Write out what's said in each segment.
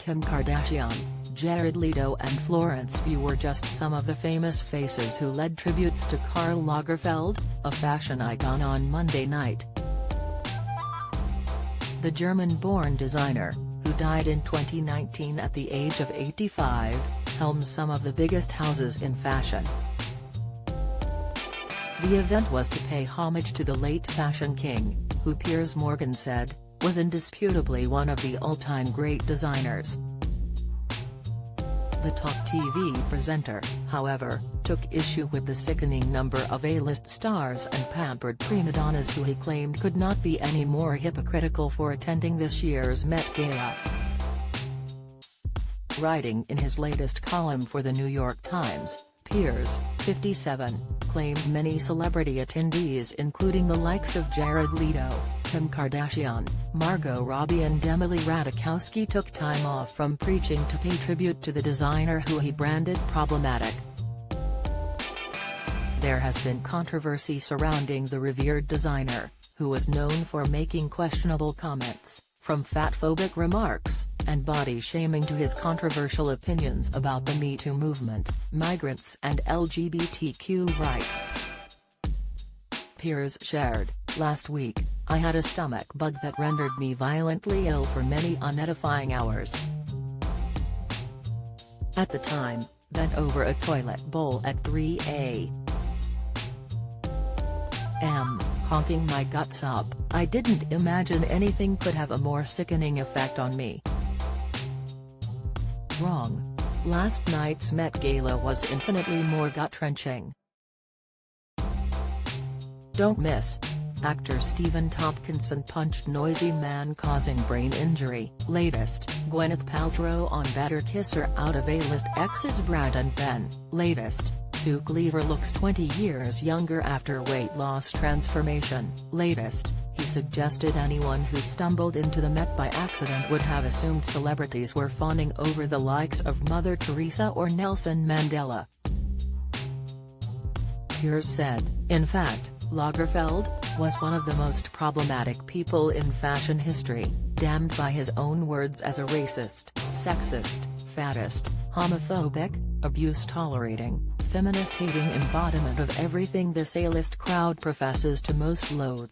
Kim Kardashian, Jared Leto and Florence Pugh were just some of the famous faces who led tributes to Karl Lagerfeld, a fashion icon on Monday night. The German-born designer, who died in 2019 at the age of 85, helms some of the biggest houses in fashion. The event was to pay homage to the late fashion king, who Piers Morgan said, was indisputably one of the all-time great designers. The talk TV presenter, however, took issue with the sickening number of A-list stars and pampered prima donnas who he claimed could not be any more hypocritical for attending this year's Met Gala. Writing in his latest column for the New York Times, Piers, 57, claimed many celebrity attendees including the likes of Jared Leto, Kim Kardashian, Margot Robbie and Emily Ratajkowski took time off from preaching to pay tribute to the designer who he branded problematic. There has been controversy surrounding the revered designer, who was known for making questionable comments, from fatphobic remarks and body-shaming to his controversial opinions about the Me Too movement, migrants and LGBTQ rights. Piers shared, "Last week, I had a stomach bug that rendered me violently ill for many unedifying hours. At the time, bent over a toilet bowl at 3 a.m., honking my guts up, I didn't imagine anything could have a more sickening effect on me. Wrong. Last night's Met Gala was infinitely more gut-wrenching. Don't miss. Actor Stephen Tompkinson punched noisy man causing brain injury. Latest, Gwyneth Paltrow on Better Kiss Her out of A-list exes Brad and Ben. Latest, Sue Cleaver looks 20 years younger after weight loss transformation. Latest, he suggested anyone who stumbled into the Met by accident would have assumed celebrities were fawning over the likes of Mother Teresa or Nelson Mandela. Piers said, in fact, Lagerfeld was one of the most problematic people in fashion history, damned by his own words as a racist, sexist, fattist, homophobic, abuse-tolerating, feminist-hating embodiment of everything this A-list crowd professes to most loathe.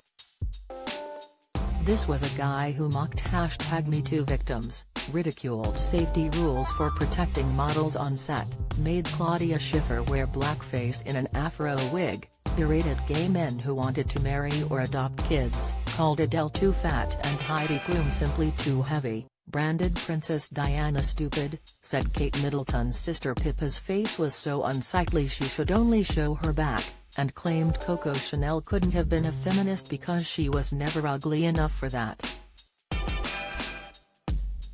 This was a guy who mocked #MeToo victims, ridiculed safety rules for protecting models on set, made Claudia Schiffer wear blackface in an afro wig, berated gay men who wanted to marry or adopt kids, called Adele too fat and Heidi Klum simply too heavy, branded Princess Diana stupid, said Kate Middleton's sister Pippa's face was so unsightly she should only show her back, and claimed Coco Chanel couldn't have been a feminist because she was never ugly enough for that.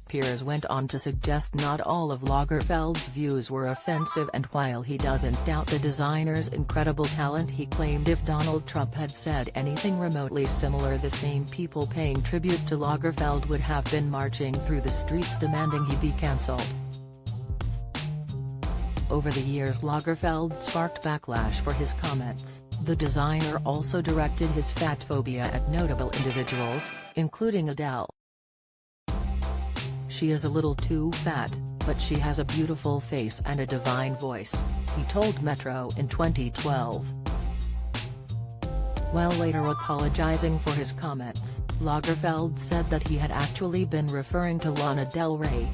Piers went on to suggest not all of Lagerfeld's views were offensive, and while he doesn't doubt the designer's incredible talent, he claimed if Donald Trump had said anything remotely similar, the same people paying tribute to Lagerfeld would have been marching through the streets demanding he be cancelled. Over the years, Lagerfeld sparked backlash for his comments. The designer also directed his fat phobia at notable individuals, including Adele. She is a little too fat, but she has a beautiful face and a divine voice, he told Metro in 2012. While later apologizing for his comments, Lagerfeld said that he had actually been referring to Lana Del Rey.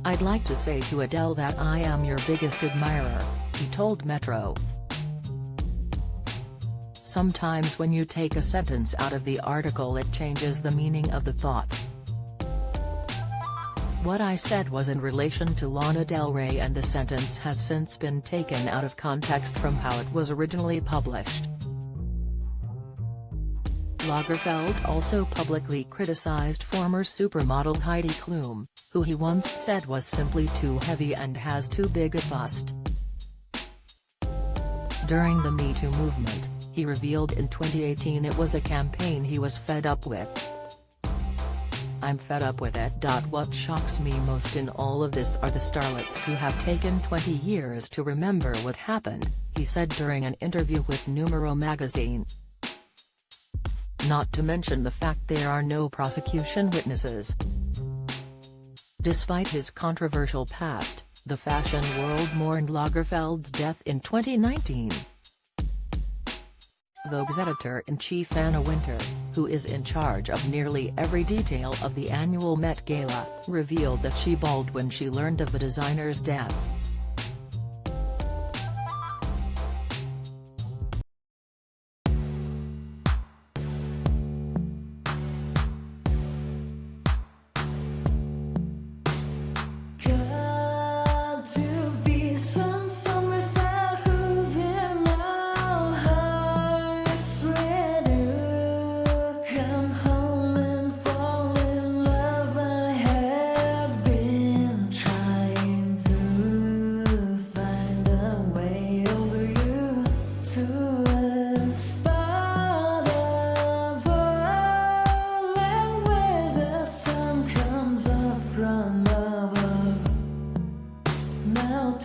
I'd like to say to Adele that I am your biggest admirer, he told Metro. Sometimes when you take a sentence out of the article it changes the meaning of the thought. What I said was in relation to Lana Del Rey, and the sentence has since been taken out of context from how it was originally published. Lagerfeld also publicly criticized former supermodel Heidi Klum, who he once said was simply too heavy and has too big a bust. During the Me Too movement, he revealed in 2018 it was a campaign he was fed up with. I'm fed up with it. What shocks me most in all of this are the starlets who have taken 20 years to remember what happened, he said during an interview with Numero magazine. Not to mention the fact there are no prosecution witnesses. Despite his controversial past, the fashion world mourned Lagerfeld's death in 2019. Vogue's editor-in-chief Anna Wintour, who is in charge of nearly every detail of the annual Met Gala, revealed that she bawled when she learned of the designer's death. Now